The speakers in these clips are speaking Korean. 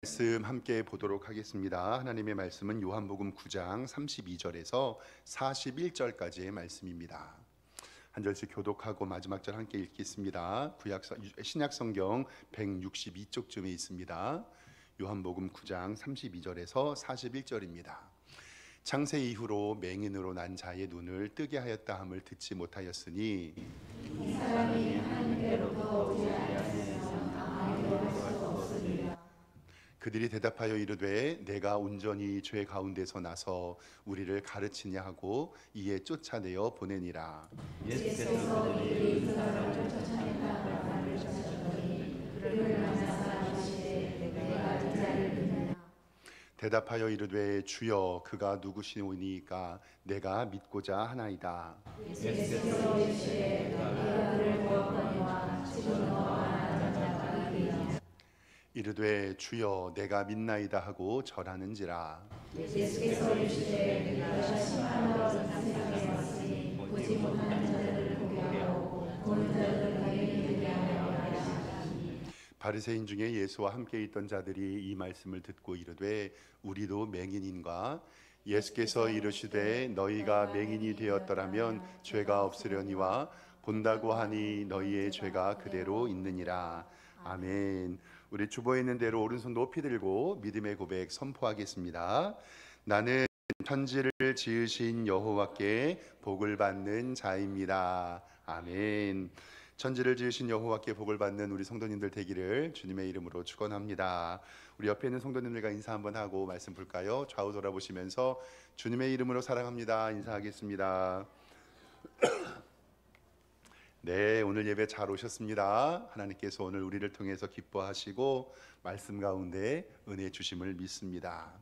말씀 함께 보도록 하겠습니다. 하나님의 말씀은 요한복음 9장 32절에서 41절까지의 말씀입니다. 한 절씩 교독하고 마지막 절 함께 읽겠습니다. 신약성경 162쪽쯤에 있습니다. 요한복음 9장 32절에서 41절입니다. 창세 이후로 맹인으로 난 자의 눈을 뜨게 하였다 함을 듣지 못하였으니 이 사람이 하나님께로부터 오지 아니하였으면 아무도 할 수 없으리라. 그들이 대답하여 이르되 내가 온전히 죄 가운데서 나서 우리를 가르치냐 하고 이에 쫓아내어 보내니라. 예수께서 그들이 그 사람을 쫓아낸다고 말을 하셨더니 그를 만난 사람이시되 내가 이 자를 믿느냐. 대답하여 이르되 주여 그가 누구시오니까 내가 믿고자 하나이다. 예수께서 이르시되 내가 그를 보았거니와 지금 너와 나는 자가 이리니. 이르되 주여 내가 믿나이다 하고 절하는지라. 예수께서 이르시되 네가 심판하러 세상에 왔으니 보지 못하는 자들을 보게 하고 보는 자들을 당연히 듣게 하려 하시니. 바리새인 중에 예수와 함께 있던 자들이 이 말씀을 듣고 이르되 우리도 맹인인가? 예수께서 이르시되 너희가 맹인이 되었더라면 죄가 없으려니와 본다고 하니 너희의 죄가 그대로 있느니라. 아멘. 우리 주보에 있는 대로 오른손 높이 들고 믿음의 고백 선포하겠습니다. 나는 천지를 지으신 여호와께 복을 받는 자입니다. 아멘. 천지를 지으신 여호와께 복을 받는 우리 성도님들 되기를 주님의 이름으로 축원합니다. 우리 옆에 있는 성도님들과 인사 한번 하고 말씀 볼까요? 좌우 돌아보시면서 주님의 이름으로 사랑합니다 인사하겠습니다. 네, 오늘 예배 잘 오셨습니다. 하나님께서 오늘 우리를 통해서 기뻐하시고 말씀 가운데 은혜 주심을 믿습니다.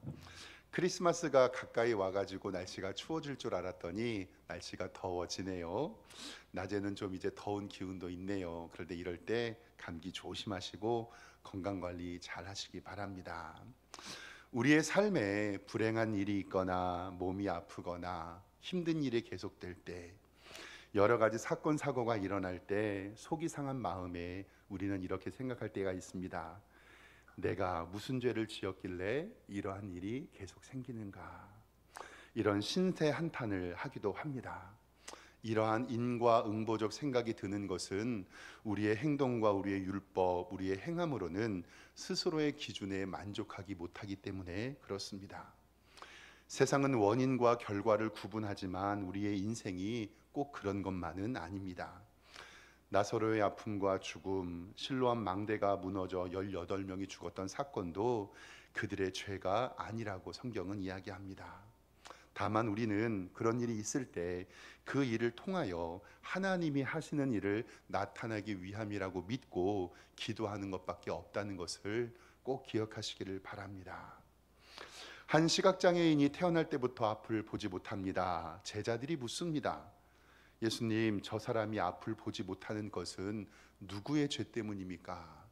크리스마스가 가까이 와가지고 날씨가 추워질 줄 알았더니 날씨가 더워지네요. 낮에는 좀 이제 더운 기운도 있네요. 그런데 이럴 때 감기 조심하시고 건강관리 잘 하시기 바랍니다. 우리의 삶에 불행한 일이 있거나 몸이 아프거나 힘든 일이 계속될 때, 여러 가지 사건 사고가 일어날 때 속이 상한 마음에 우리는 이렇게 생각할 때가 있습니다. 내가 무슨 죄를 지었길래 이러한 일이 계속 생기는가? 이런 신세 한탄을 하기도 합니다. 이러한 인과응보적 생각이 드는 것은 우리의 행동과 우리의 율법, 우리의 행함으로는 스스로의 기준에 만족하기 못하기 때문에 그렇습니다. 세상은 원인과 결과를 구분하지만 우리의 인생이 꼭 그런 것만은 아닙니다. 나사로의 아픔과 죽음, 실로암 망대가 무너져 18명이 죽었던 사건도 그들의 죄가 아니라고 성경은 이야기합니다. 다만 우리는 그런 일이 있을 때 그 일을 통하여 하나님이 하시는 일을 나타나기 위함이라고 믿고 기도하는 것밖에 없다는 것을 꼭 기억하시기를 바랍니다. 한 시각장애인이 태어날 때부터 앞을 보지 못합니다. 제자들이 묻습니다. 예수님, 저 사람이 앞을 보지 못하는 것은 누구의 죄 때문입니까?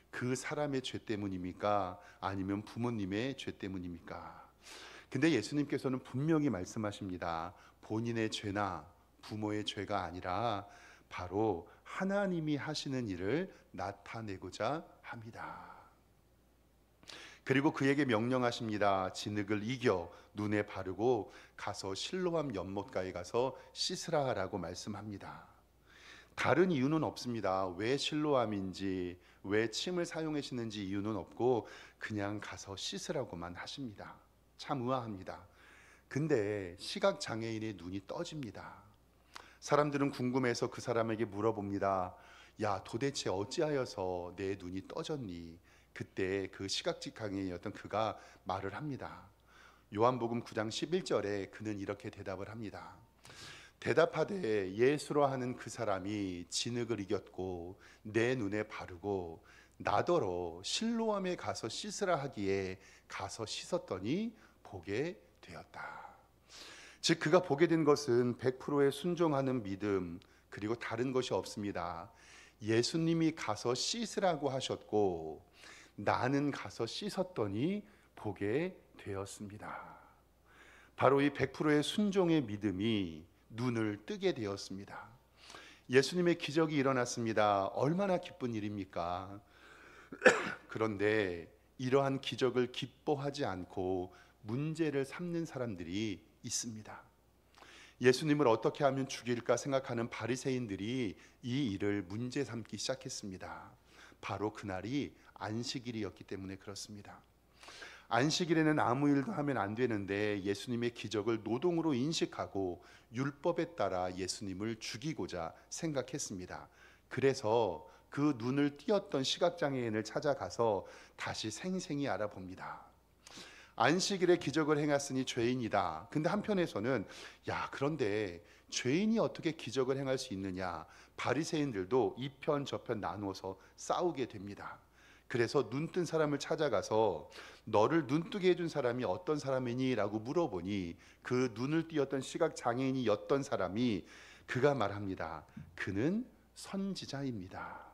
그 사람의 죄 때문입니까? 아니면 부모님의 죄 때문입니까? 근데 예수님께서는 분명히 말씀하십니다. 본인의 죄나 부모의 죄가 아니라 바로 하나님이 하시는 일을 나타내고자 합니다. 그리고 그에게 명령하십니다. 진흙을 이겨 눈에 바르고 가서 실로암 연못가에 가서 씻으라라고 말씀합니다. 다른 이유는 없습니다. 왜 실로암인지, 왜 침을 사용하시는지 이유는 없고 그냥 가서 씻으라고만 하십니다. 참 의아합니다. 근데 시각장애인의 눈이 떠집니다. 사람들은 궁금해서 그 사람에게 물어봅니다. 야, 도대체 어찌하여서 내 눈이 떠졌니? 그때 그 시각장애인이었던 그가 말을 합니다. 요한복음 9장 11절에 그는 이렇게 대답을 합니다. 대답하되 예수로 하는 그 사람이 진흙을 이겼고 내 눈에 바르고 나더러 실로암에 가서 씻으라 하기에 가서 씻었더니 보게 되었다. 즉 그가 보게 된 것은 100%의 순종하는 믿음, 그리고 다른 것이 없습니다. 예수님이 가서 씻으라고 하셨고 나는 가서 씻었더니 보게 되었습니다. 바로 이 100%의 순종의 믿음이 눈을 뜨게 되었습니다. 예수님의 기적이 일어났습니다. 얼마나 기쁜 일입니까? 그런데 이러한 기적을 기뻐하지 않고 문제를 삼는 사람들이 있습니다. 예수님을 어떻게 하면 죽일까 생각하는 바리새인들이 이 일을 문제 삼기 시작했습니다. 바로 그날이 안식일이었기 때문에 그렇습니다. 안식일에는 아무 일도 하면 안 되는데 예수님의 기적을 노동으로 인식하고 율법에 따라 예수님을 죽이고자 생각했습니다. 그래서 그 눈을 띄었던 시각장애인을 찾아가서 다시 생생히 알아봅니다. 안식일에 기적을 행했으니 죄인이다. 근데 한편에서는 그런데 죄인이 어떻게 기적을 행할 수 있느냐, 바리새인들도 이편 저편 나누어서 싸우게 됩니다. 그래서 눈뜬 사람을 찾아가서 너를 눈뜨게 해준 사람이 어떤 사람이니? 라고 물어보니 그 눈을 띄었던 시각장애인이었던 사람이 그가 말합니다. 그는 선지자입니다.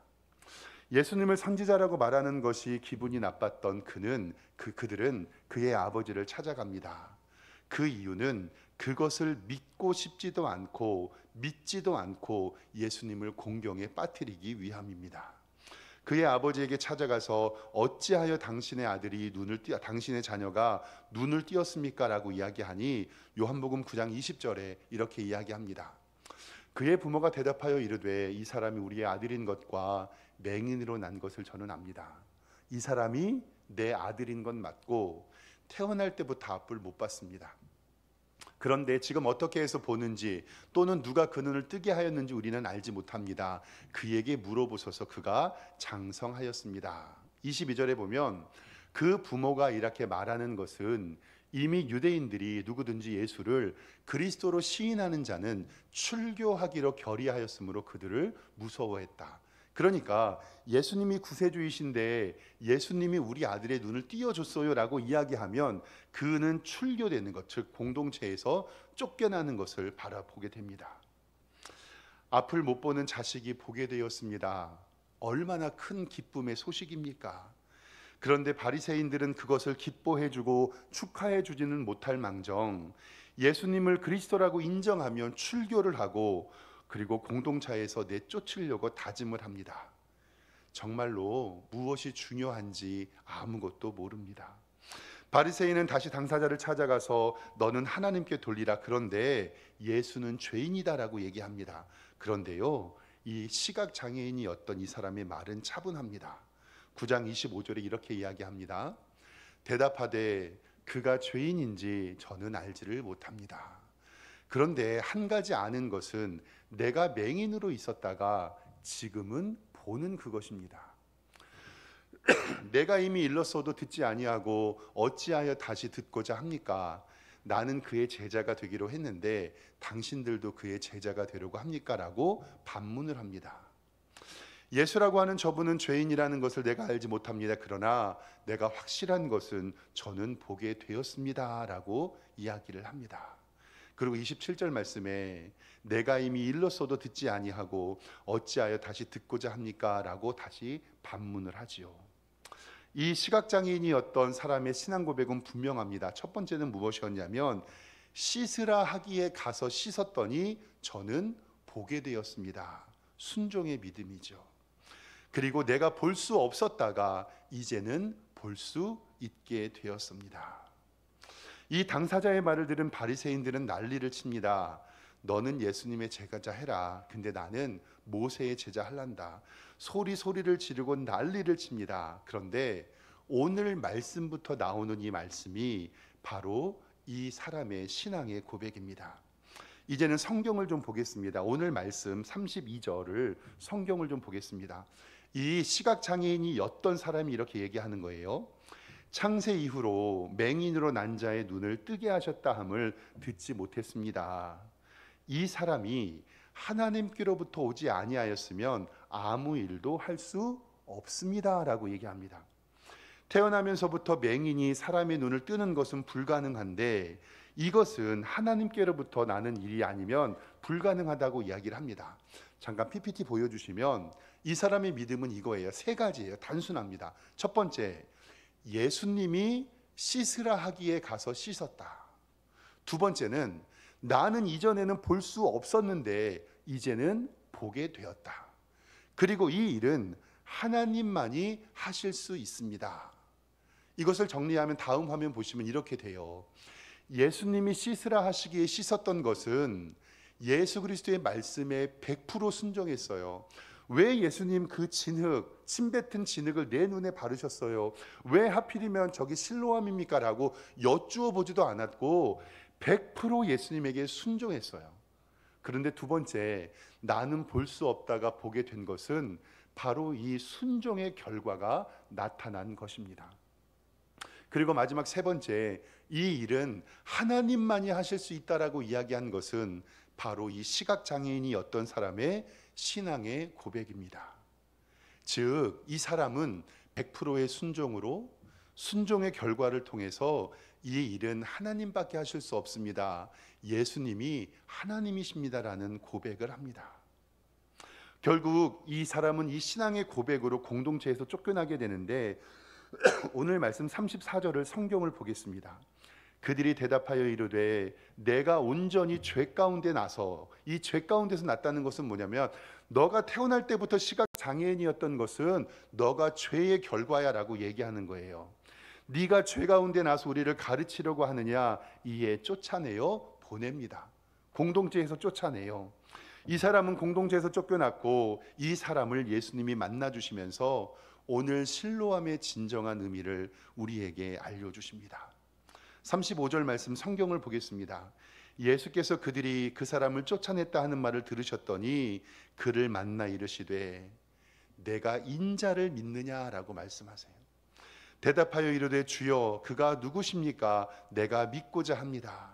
예수님을 선지자라고 말하는 것이 기분이 나빴던 그들은 그의 아버지를 찾아갑니다. 그 이유는 그것을 믿고 싶지도 않고 믿지도 않고 예수님을 공경에 빠뜨리기 위함입니다. 그의 아버지에게 찾아가서 어찌하여 당신의 자녀가 눈을 띄었습니까? 라고 이야기하니 요한복음 9장 20절에 이렇게 이야기합니다. 그의 부모가 대답하여 이르되 이 사람이 우리의 아들인 것과 맹인으로 난 것을 저는 압니다. 이 사람이 내 아들인 건 맞고 태어날 때부터 앞을 못 봤습니다. 그런데 지금 어떻게 해서 보는지 또는 누가 그 눈을 뜨게 하였는지 우리는 알지 못합니다. 그에게 물어보소서. 그가 장성하였습니다. 22절에 보면 그 부모가 이렇게 말하는 것은 이미 유대인들이 누구든지 예수를 그리스도로 시인하는 자는 출교하기로 결의하였으므로 그들을 무서워했다. 그러니까 예수님이 구세주이신데 예수님이 우리 아들의 눈을 띄워줬어요 라고 이야기하면 그는 출교되는 것, 즉 공동체에서 쫓겨나는 것을 바라보게 됩니다. 앞을 못 보는 자식이 보게 되었습니다. 얼마나 큰 기쁨의 소식입니까? 그런데 바리새인들은 그것을 기뻐해주고 축하해주지는 못할 망정 예수님을 그리스도라고 인정하면 출교를 하고 그리고 공동체에서 내쫓으려고 다짐을 합니다. 정말로 무엇이 중요한지 아무것도 모릅니다. 바리새인은 다시 당사자를 찾아가서 너는 하나님께 돌리라. 그런데 예수는 죄인이다라고 얘기합니다. 그런데요, 이 시각장애인이었던 이 사람의 말은 차분합니다. 9장 25절에 이렇게 이야기합니다. 대답하되 그가 죄인인지 저는 알지를 못합니다. 그런데 한 가지 아는 것은 내가 맹인으로 있었다가 지금은 보는 그것입니다. 내가 이미 일렀어도 듣지 아니하고 어찌하여 다시 듣고자 합니까? 나는 그의 제자가 되기로 했는데 당신들도 그의 제자가 되려고 합니까? 라고 반문을 합니다. 예수라고 하는 저분은 죄인이라는 것을 내가 알지 못합니다. 그러나 내가 확실한 것은 저는 보게 되었습니다. 라고 이야기를 합니다. 그리고 27절 말씀에 내가 이미 일렀어도 듣지 아니하고 어찌하여 다시 듣고자 합니까? 라고 다시 반문을 하지요. 이 시각장애인이었던 사람의 신앙 고백은 분명합니다. 첫 번째는 무엇이었냐면 씻으라 하기에 가서 씻었더니 저는 보게 되었습니다. 순종의 믿음이죠. 그리고 내가 볼 수 없었다가 이제는 볼 수 있게 되었습니다. 이 당사자의 말을 들은 바리새인들은 난리를 칩니다. 너는 예수님의 제자 해라. 근데 나는 모세의 제자 할란다. 소리를 지르고 난리를 칩니다. 그런데 오늘 말씀부터 나오는 이 말씀이 바로 이 사람의 신앙의 고백입니다. 이제는 성경을 좀 보겠습니다. 오늘 말씀 32절을 성경을 좀 보겠습니다. 이 시각장애인이었던 사람이 이렇게 얘기하는 거예요. 창세 이후로 맹인으로 난 자의 눈을 뜨게 하셨다 함을 듣지 못했습니다. 이 사람이 하나님께로부터 오지 아니하였으면 아무 일도 할 수 없습니다 라고 얘기합니다. 태어나면서부터 맹인이 사람의 눈을 뜨는 것은 불가능한데 이것은 하나님께로부터 나는 일이 아니면 불가능하다고 이야기를 합니다. 잠깐 PPT 보여주시면 이 사람의 믿음은 이거예요. 세 가지예요. 단순합니다. 첫 번째, 예수님이 씻으라 하기에 가서 씻었다. 두 번째는 나는 이전에는 볼 수 없었는데 이제는 보게 되었다. 그리고 이 일은 하나님만이 하실 수 있습니다. 이것을 정리하면 다음 화면 보시면 이렇게 돼요. 예수님이 씻으라 하시기에 씻었던 것은 예수 그리스도의 말씀에 100% 순종했어요. 왜 예수님 그 진흙, 침 뱉은 진흙을 내 눈에 바르셨어요? 왜 하필이면 저기 실로암입니까? 라고 여쭈어 보지도 않았고 100% 예수님에게 순종했어요. 그런데 두 번째, 나는 볼 수 없다가 보게 된 것은 바로 이 순종의 결과가 나타난 것입니다. 그리고 마지막 세 번째, 이 일은 하나님만이 하실 수 있다라고 이야기한 것은 바로 이 시각장애인이었던 사람의 신앙의 고백입니다. 즉, 이 사람은 100%의 순종으로 순종의 결과를 통해서 이 일은 하나님밖에 하실 수 없습니다. 예수님이 하나님이십니다라는 고백을 합니다. 결국 이 사람은 이 신앙의 고백으로 공동체에서 쫓겨나게 되는데 오늘 말씀 34절을 성경을 보겠습니다. 그들이 대답하여 이르되 내가 온전히 죄 가운데 나서, 이 죄 가운데서 났다는 것은 뭐냐면 너가 태어날 때부터 시각장애인이었던 것은 너가 죄의 결과야 라고 얘기하는 거예요. 네가 죄 가운데 나서 우리를 가르치려고 하느냐, 이에 쫓아내어 보냅니다. 공동체에서 쫓아내요. 이 사람은 공동체에서 쫓겨났고 이 사람을 예수님이 만나주시면서 오늘 실로암의 진정한 의미를 우리에게 알려주십니다. 35절 말씀 성경을 보겠습니다. 예수께서 그들이 그 사람을 쫓아냈다 하는 말을 들으셨더니 그를 만나 이르시되 내가 인자를 믿느냐라고 말씀하세요. 대답하여 이르되 주여 그가 누구십니까? 내가 믿고자 합니다.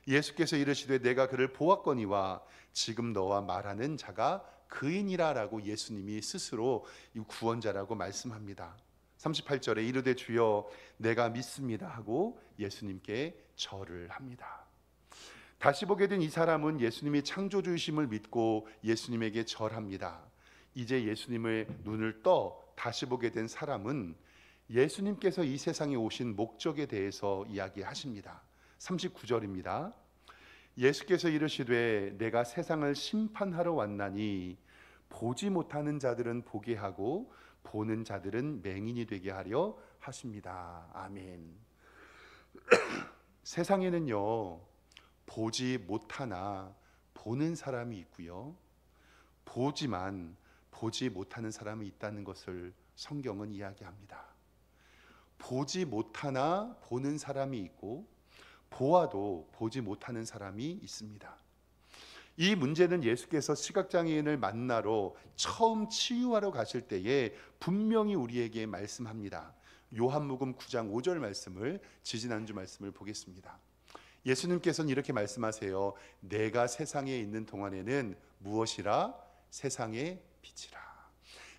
예수께서 이르시되 내가 그를 보았거니와 지금 너와 말하는 자가 그이니라 라고 예수님이 스스로 구원자라고 말씀합니다. 38절에 이르되 주여 내가 믿습니다 하고 예수님께 절을 합니다. 다시 보게 된 이 사람은 예수님이 창조주이심을 믿고 예수님에게 절합니다. 이제 예수님의 눈을 떠 다시 보게 된 사람은 예수님께서 이 세상에 오신 목적에 대해서 이야기하십니다. 39절입니다. 예수께서 이르시되 내가 세상을 심판하러 왔나니 보지 못하는 자들은 보게 하고 보는 자들은 맹인이 되게 하려 하십니다. 아멘. 세상에는요 보지 못하나 보는 사람이 있고요, 보지만 보지 못하는 사람이 있다는 것을 성경은 이야기합니다. 보지 못하나 보는 사람이 있고 보아도 보지 못하는 사람이 있습니다. 이 문제는 예수께서 시각장애인을 만나러 처음 치유하러 가실 때에 분명히 우리에게 말씀합니다. 요한복음 9장 5절 말씀을, 지지난주 말씀을 보겠습니다. 예수님께서는 이렇게 말씀하세요. 내가 세상에 있는 동안에는 무엇이라? 세상의 빛이라.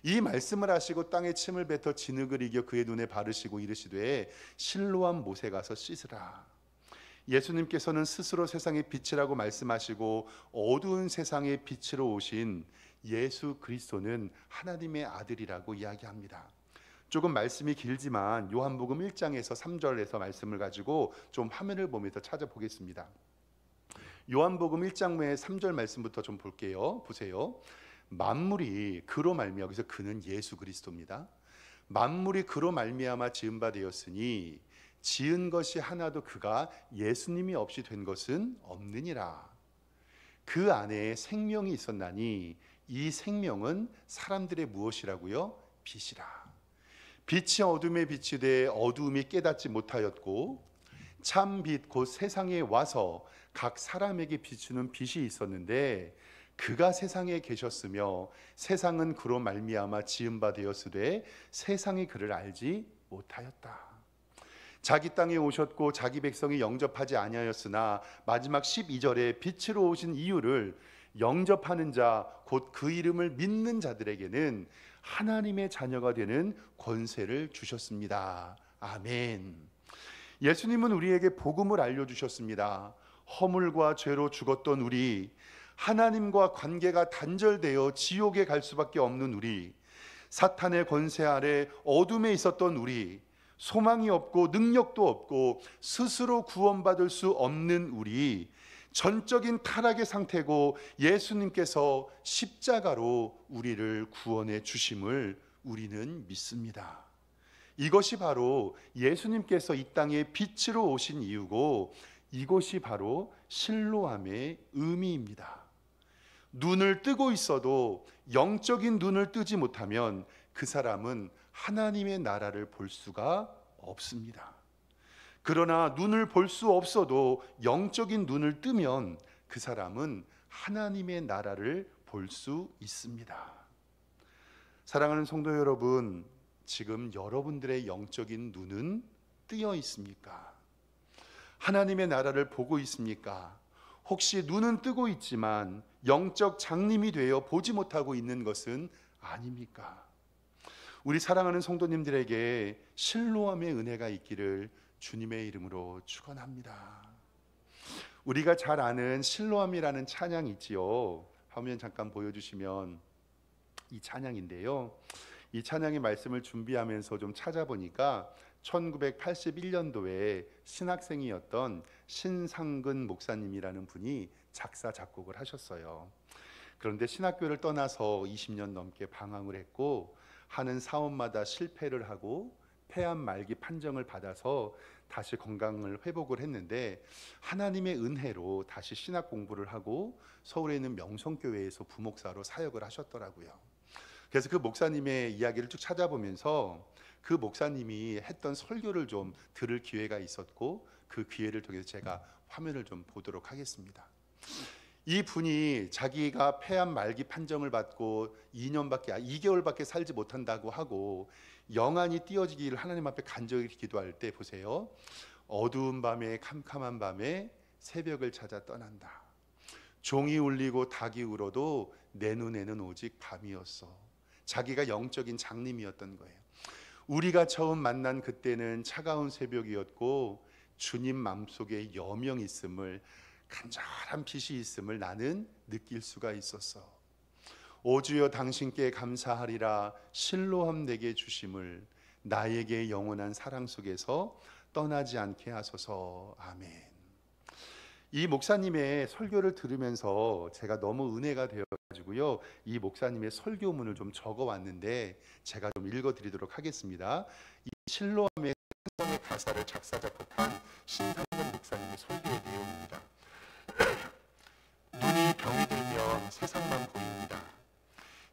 이 말씀을 하시고 땅에 침을 뱉어 진흙을 이겨 그의 눈에 바르시고 이르시되 실로암 못에 가서 씻으라. 예수님께서는 스스로 세상의 빛이라고 말씀하시고 어두운 세상의 빛으로 오신 예수 그리스도는 하나님의 아들이라고 이야기합니다. 조금 말씀이 길지만 요한복음 1장에서 3절에서 말씀을 가지고 좀 화면을 보면서 찾아보겠습니다. 요한복음 1장 외에 3절 말씀부터 좀 볼게요. 보세요. 만물이 그로 말미암아, 여기서 그는 예수 그리스도입니다. 만물이 그로 말미암아 지은 바 되었으니 지은 것이 하나도 그가 예수님이 없이 된 것은 없느니라. 그 안에 생명이 있었나니 이 생명은 사람들의 무엇이라고요? 빛이라. 빛이 어둠에 비치되 어두움이 깨닫지 못하였고 참 빛 곧 세상에 와서 각 사람에게 비추는 빛이 있었는데 그가 세상에 계셨으며 세상은 그로 말미암아 지은 바 되었으되 세상이 그를 알지 못하였다. 자기 땅에 오셨고 자기 백성이 영접하지 아니하였으나 마지막 12절에 빛으로 오신 이유를 영접하는 자 곧 그 이름을 믿는 자들에게는 하나님의 자녀가 되는 권세를 주셨습니다. 아멘. 예수님은 우리에게 복음을 알려주셨습니다. 허물과 죄로 죽었던 우리, 하나님과 관계가 단절되어 지옥에 갈 수밖에 없는 우리, 사탄의 권세 아래 어둠에 있었던 우리, 소망이 없고 능력도 없고 스스로 구원받을 수 없는 우리, 전적인 타락의 상태고 예수님께서 십자가로 우리를 구원해 주심을 우리는 믿습니다. 이것이 바로 예수님께서 이 땅에 빛으로 오신 이유고, 이것이 바로 실로암의 의미입니다. 눈을 뜨고 있어도 영적인 눈을 뜨지 못하면 그 사람은 하나님의 나라를 볼 수가 없습니다. 그러나 눈을 볼 수 없어도 영적인 눈을 뜨면 그 사람은 하나님의 나라를 볼 수 있습니다. 사랑하는 성도 여러분, 지금 여러분들의 영적인 눈은 뜨여 있습니까? 하나님의 나라를 보고 있습니까? 혹시 눈은 뜨고 있지만 영적 장님이 되어 보지 못하고 있는 것은 아닙니까? 우리 사랑하는 성도님들에게 실로암의 은혜가 있기를 주님의 이름으로 축원합니다. 우리가 잘 아는 실로암이라는 찬양이 있지요. 화면 잠깐 보여주시면 이 찬양인데요, 이 찬양의 말씀을 준비하면서 좀 찾아보니까 1981년도에 신학생이었던 신상근 목사님이라는 분이 작사 작곡을 하셨어요. 그런데 신학교를 떠나서 20년 넘게 방황을 했고 하는 사업마다 실패를 하고 폐암 말기 판정을 받아서 다시 건강을 회복을 했는데, 하나님의 은혜로 다시 신학 공부를 하고 서울에 있는 명성교회에서 부목사로 사역을 하셨더라고요. 그래서 그 목사님의 이야기를 쭉 찾아보면서 그 목사님이 했던 설교를 좀 들을 기회가 있었고, 그 기회를 통해서 제가 화면을 좀 보도록 하겠습니다. 이 분이 자기가 폐암 말기 판정을 받고 2개월밖에 살지 못한다고 하고 영안이 띄어지기를 하나님 앞에 간절히 기도할 때 보세요. 어두운 밤에, 캄캄한 밤에 새벽을 찾아 떠난다. 종이 울리고 닭이 울어도 내 눈에는 오직 밤이었어. 자기가 영적인 장님이었던 거예요. 우리가 처음 만난 그때는 차가운 새벽이었고 주님 마음속에 여명이 있음을, 간절한 빛이 있음을 나는 느낄 수가 있었어. 오 주여, 당신께 감사하리라. 실로암 내게 주심을, 나에게 영원한 사랑 속에서 떠나지 않게 하소서. 아멘. 이 목사님의 설교를 들으면서 제가 너무 은혜가 되어가지고요, 이 목사님의 설교문을 좀 적어왔는데 제가 좀 읽어드리도록 하겠습니다. 이 실로암의 찬송의 가사를 작사 작곡한 신상근 목사님의 설교의 내용입니다. 눈이 병이 들면 세상만 보입니다.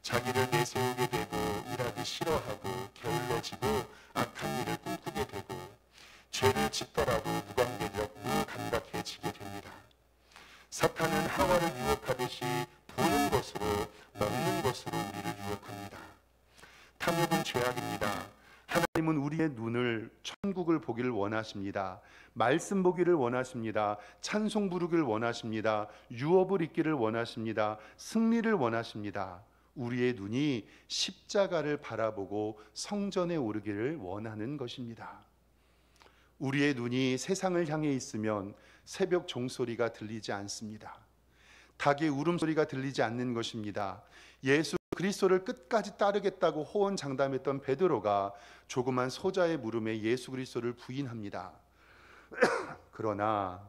자기를 내세우게 되고 일하기 싫어하고 게을러지고 악한 일을 꿈꾸게 되고 죄를 짓더라도 무관계적 무감각해지게 됩니다. 사탄은 하와를 유혹하듯이 보는 것으로, 먹는 것으로 우리를 유혹합니다. 탐욕은 죄악입니다. 하나님은 우리의 눈을, 천국을 보기를 원하십니다. 말씀 보기를 원하십니다. 찬송 부르기를 원하십니다. 유업을 입기를 원하십니다. 승리를 원하십니다. 우리의 눈이 십자가를 바라보고 성전에 오르기를 원하는 것입니다. 우리의 눈이 세상을 향해 있으면 새벽 종소리가 들리지 않습니다. 닭의 울음소리가 들리지 않는 것입니다. 예수 그리스도를 끝까지 따르겠다고 호언장담했던 베드로가 조그만 소자의 물음에 예수 그리스도를 부인합니다. 그러나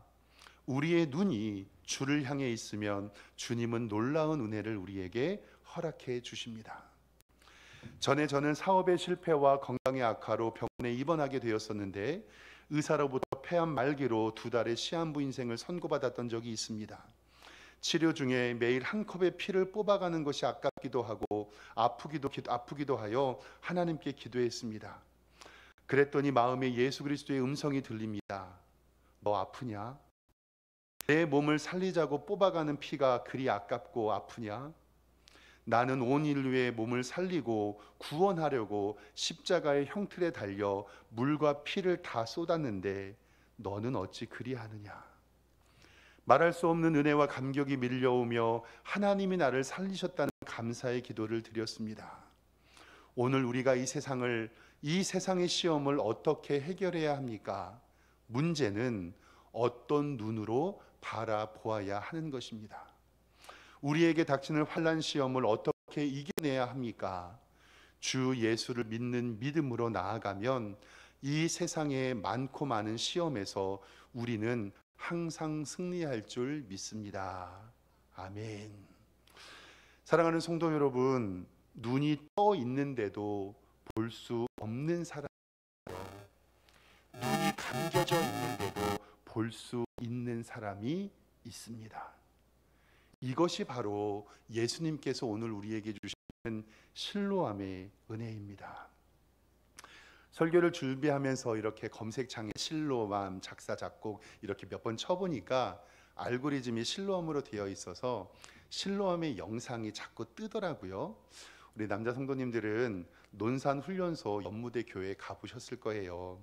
우리의 눈이 주를 향해 있으면 주님은 놀라운 은혜를 우리에게 허락해 주십니다. 전에 저는 사업의 실패와 건강의 악화로 병원에 입원하게 되었었는데, 의사로부터 폐암 말기로 2달의 시한부 인생을 선고받았던 적이 있습니다. 치료 중에 매일 한 컵의 피를 뽑아가는 것이 아깝기도 하고 아프기도 하여 하나님께 기도했습니다. 그랬더니 마음에 예수 그리스도의 음성이 들립니다. 너 아프냐? 내 몸을 살리자고 뽑아가는 피가 그리 아깝고 아프냐? 나는 온 인류의 몸을 살리고 구원하려고 십자가의 형틀에 달려 물과 피를 다 쏟았는데 너는 어찌 그리하느냐? 말할 수 없는 은혜와 감격이 밀려오며 하나님이 나를 살리셨다는 감사의 기도를 드렸습니다. 오늘 우리가 이 세상의 시험을 어떻게 해결해야 합니까? 문제는 어떤 눈으로 바라보아야 하는 것입니다. 우리에게 닥치는 환난 시험을 어떻게 이겨내야 합니까? 주 예수를 믿는 믿음으로 나아가면 이 세상의 많고 많은 시험에서 우리는 항상 승리할 줄 믿습니다. 아멘. 사랑하는 성도 여러분, 눈이 떠 있는데도 볼 수 없는 사람 볼 수 있는 사람이 있습니다. 이것이 바로 예수님께서 오늘 우리에게 주시는 실로암의 은혜입니다. 설교를 준비하면서 이렇게 검색창에 실로암 작사 작곡 이렇게 몇 번 쳐보니까 알고리즘이 실로암으로 되어 있어서 실로암의 영상이 자꾸 뜨더라고요. 우리 남자 성도님들은 논산훈련소 연무대 교회에 가보셨을 거예요.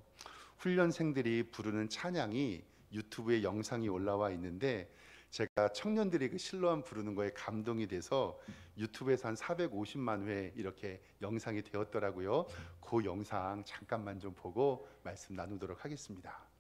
훈련생들이 부르는 찬양이 유튜브에 영상이 올라와 있는데 제가 청년들이 그 실로암 부르는 거에 감동이 돼서 유튜브에서 한 450만 회 이렇게 영상이 되었더라고요. 그 영상 잠깐만 좀 보고 말씀 나누도록 하겠습니다.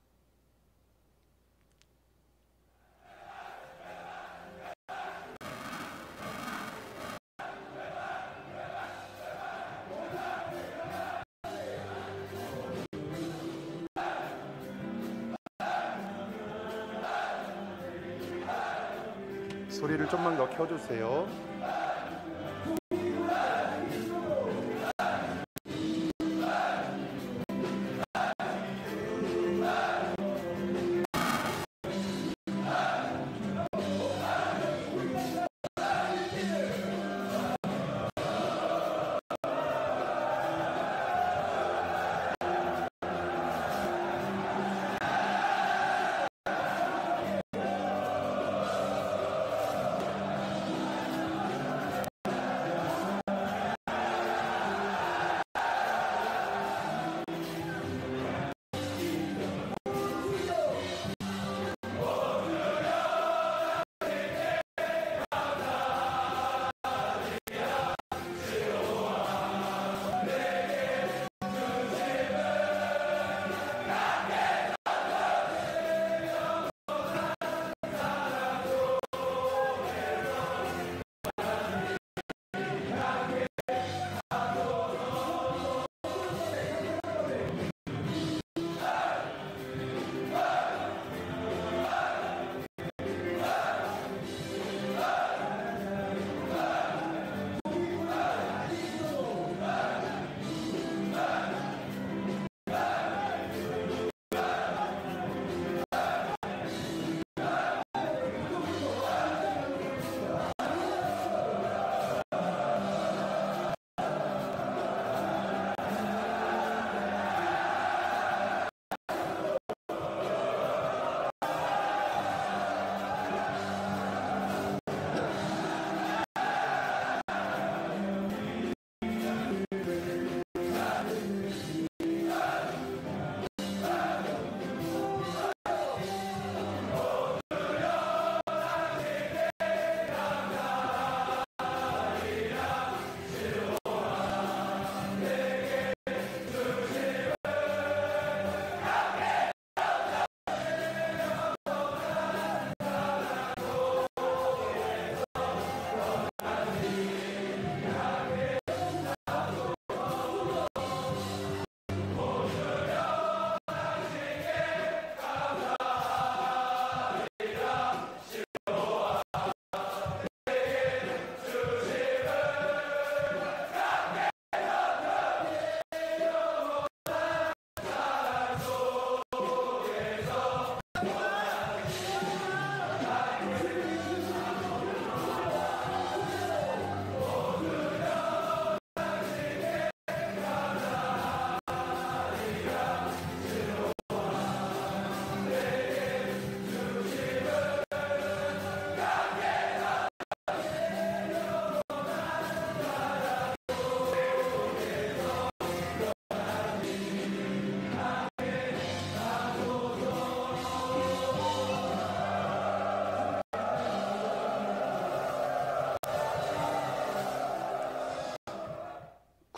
소리를 좀만 더 켜주세요.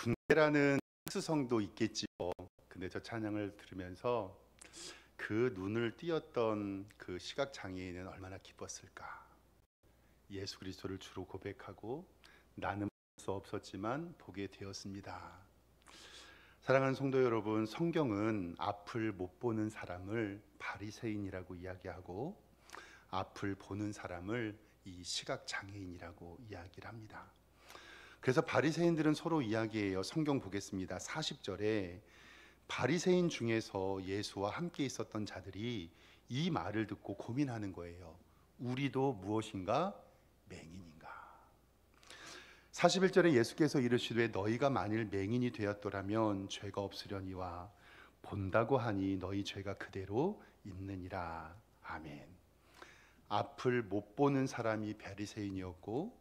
군대라는 특수성도 있겠지요. 근데 저 찬양을 들으면서 그 눈을 띄었던 그 시각 장애인은 얼마나 기뻤을까. 예수 그리스도를 주로 고백하고 나는 볼 수 없었지만 보게 되었습니다. 사랑하는 성도 여러분, 성경은 앞을 못 보는 사람을 바리새인이라고 이야기하고 앞을 보는 사람을 이 시각 장애인이라고 이야기를 합니다. 그래서 바리새인들은 서로 이야기해요. 성경 보겠습니다. 40절에 바리새인 중에서 예수와 함께 있었던 자들이 이 말을 듣고 고민하는 거예요. 우리도 무엇인가 맹인인가? 41절에 예수께서 이르시되 너희가 만일 맹인이 되었더라면 죄가 없으려니와 본다고 하니 너희 죄가 그대로 있느니라. 아멘. 앞을 못 보는 사람이 바리새인이었고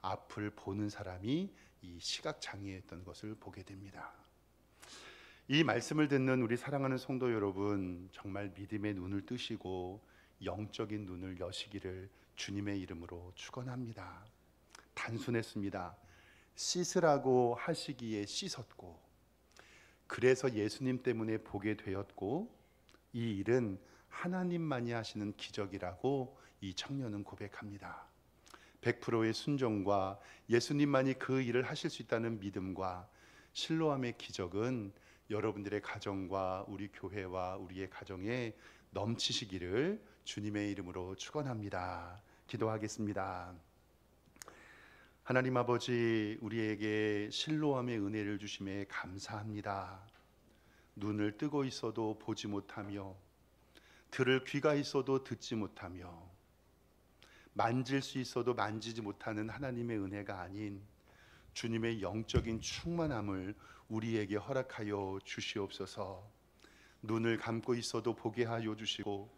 앞을 보는 사람이 이 시각장애였던 것을 보게 됩니다. 이 말씀을 듣는 우리 사랑하는 성도 여러분, 정말 믿음의 눈을 뜨시고 영적인 눈을 여시기를 주님의 이름으로 축원합니다. 단순했습니다. 씻으라고 하시기에 씻었고, 그래서 예수님 때문에 보게 되었고, 이 일은 하나님만이 하시는 기적이라고 이 청년은 고백합니다. 100%의 순종과 예수님만이 그 일을 하실 수 있다는 믿음과 실로암의 기적은 여러분들의 가정과 우리 교회와 우리의 가정에 넘치시기를 주님의 이름으로 축원합니다. 기도하겠습니다. 하나님 아버지, 우리에게 실로암의 은혜를 주심에 감사합니다. 눈을 뜨고 있어도 보지 못하며 들을 귀가 있어도 듣지 못하며 만질 수 있어도 만지지 못하는 하나님의 은혜가 아닌 주님의 영적인 충만함을 우리에게 허락하여 주시옵소서. 눈을 감고 있어도 보게 하여 주시고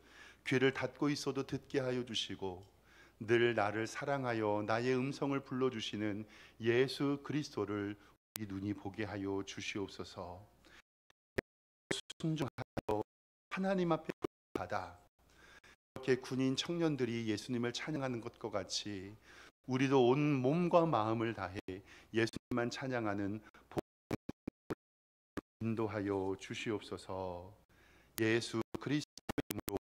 귀를 닫고 있어도 듣게 하여 주시고 늘 나를 사랑하여 나의 음성을 불러주시는 예수 그리스도를 우리 눈이 보게 하여 주시옵소서. 순종하여 하나님 앞에 받아 이렇게 군인 청년들이 예수님을 찬양하는 것과 같이 우리도 온 몸과 마음을 다해 예수님만 찬양하는 인도하여 주시옵소서. 예수 그리스도의 이름으로